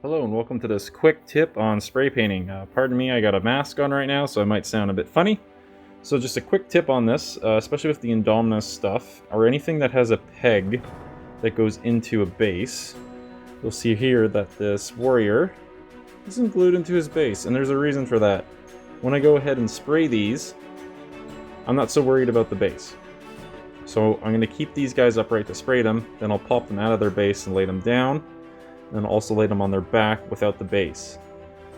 Hello and welcome to this quick tip on spray painting. Pardon me, I got a mask on right now, so I might sound a bit funny. So just a quick tip on this, especially with the Indomitus stuff, or anything that has a peg that goes into a base. You'll see here that this warrior isn't glued into his base, and there's a reason for that. When I go ahead and spray these, I'm not so worried about the base. So I'm going to keep these guys upright to spray them, then I'll pop them out of their base and lay them down. And also lay them on their back without the base.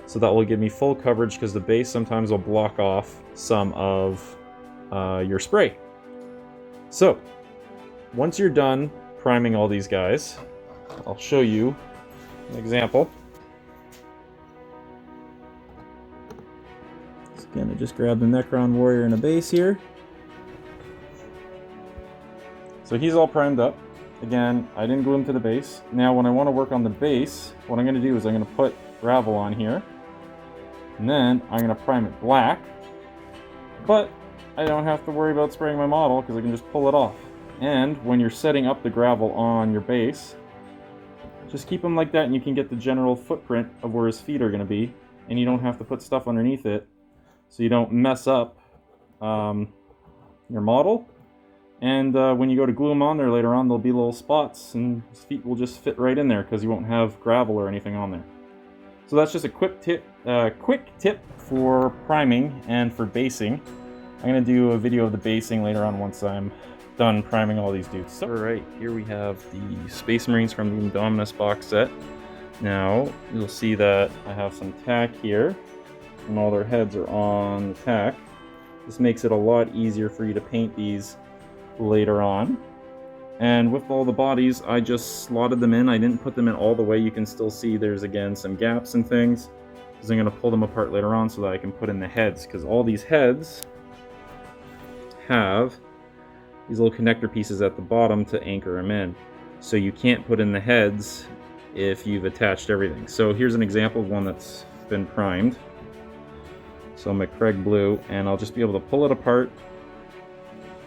So that will give me full coverage because the base sometimes will block off some of your spray. So, once you're done priming all these guys, I'll show you an example. So again, I just grabbed the Necron Warrior in a base here. So he's all primed up. Again, I didn't glue him to the base. Now when I want to work on the base, what I'm going to do is I'm going to put gravel on here. And then I'm going to prime it black. But I don't have to worry about spraying my model because I can just pull it off. And when you're setting up the gravel on your base, just keep them like that and you can get the general footprint of where his feet are going to be. And you don't have to put stuff underneath it so you don't mess up your model. And when you go to glue them on there later on, there'll be little spots and his feet will just fit right in there because you won't have gravel or anything on there. So that's just a quick tip for priming and for basing. I'm going to do a video of the basing later on once I'm done priming all these dudes. So, alright, here we have the Space Marines from the Indomitus box set. Now, you'll see that I have some tack here, and all their heads are on the tack. This makes it a lot easier for you to paint these later on. And with all the bodies, I just slotted them in. I didn't put them in all the way. You can still see there's again some gaps and things because I'm going to pull them apart later on so that I can put in the heads, because all these heads have these little connector pieces at the bottom to anchor them in. So you can't put in the heads if you've attached everything. So here's an example of one that's been primed. So my Craig Blue, and I'll just be able to pull it apart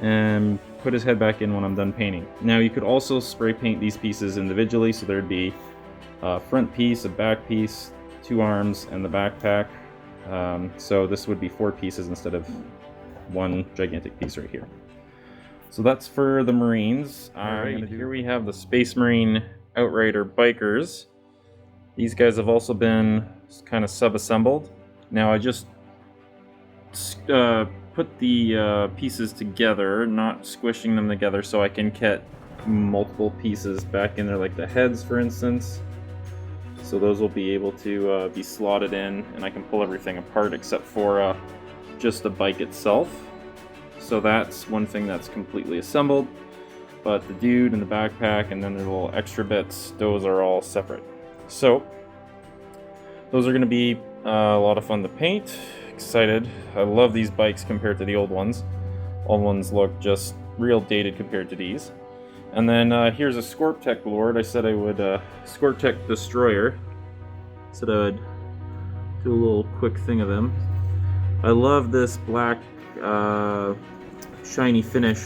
and put his head back in when I'm done painting. Now you could also spray paint these pieces individually, so there'd be a front piece, a back piece, 2 arms, and the backpack. So this would be 4 pieces instead of one gigantic piece right here. So that's for the Marines. Alright, here we have the Space Marine Outrider Bikers. These guys have also been kind of sub-assembled. Now I just put the pieces together, not squishing them together, so I can get multiple pieces back in there, like the heads for instance. So those will be able to be slotted in, and I can pull everything apart except for just the bike itself. So that's one thing that's completely assembled, but the dude and the backpack and then the little extra bits, those are all separate. So those are going to be a lot of fun to paint. Excited. I love these bikes compared to the old ones. Old ones look just real dated compared to these. And then here's a Scorptech Lord. I said I would Scorptech Destroyer. Said I would do a little quick thing of him. I love this black shiny finish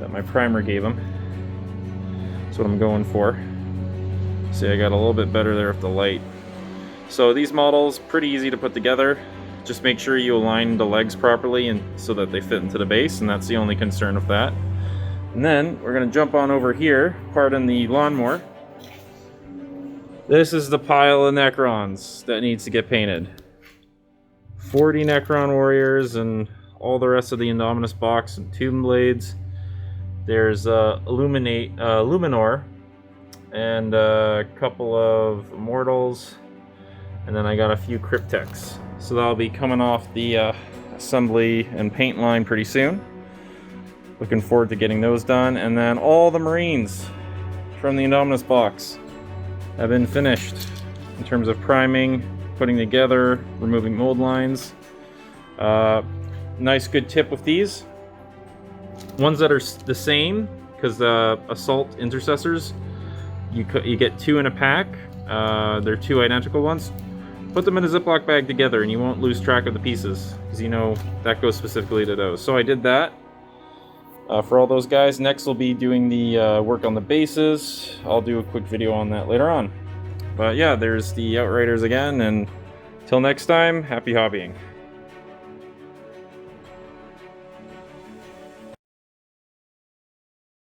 that my primer gave him. That's what I'm going for. See, I got a little bit better there with the light. So these models, pretty easy to put together. Just make sure you align the legs properly and so that they fit into the base, and that's the only concern with that. And then we're going to jump on over here, pardon the lawnmower. This is the pile of Necrons that needs to get painted. 40 Necron Warriors and all the rest of the Indomitus box and Tomb Blades. There's Luminor and a couple of Immortals. And then I got a few Cryptechs. So that'll be coming off the assembly and paint line pretty soon. Looking forward to getting those done. And then all the Marines from the Indomitus box have been finished in terms of priming, putting together, removing mold lines. Nice good tip with these. Ones that are the same, because the Assault Intercessors, you get 2 in a pack. They're 2 identical ones. Put them in a Ziploc bag together and you won't lose track of the pieces, because you know that goes specifically to those. So I did that. for all those guys. Next we'll be doing the work on the bases. I'll do a quick video on that later on. But yeah, there's the Outriders again, and till next time, happy hobbying.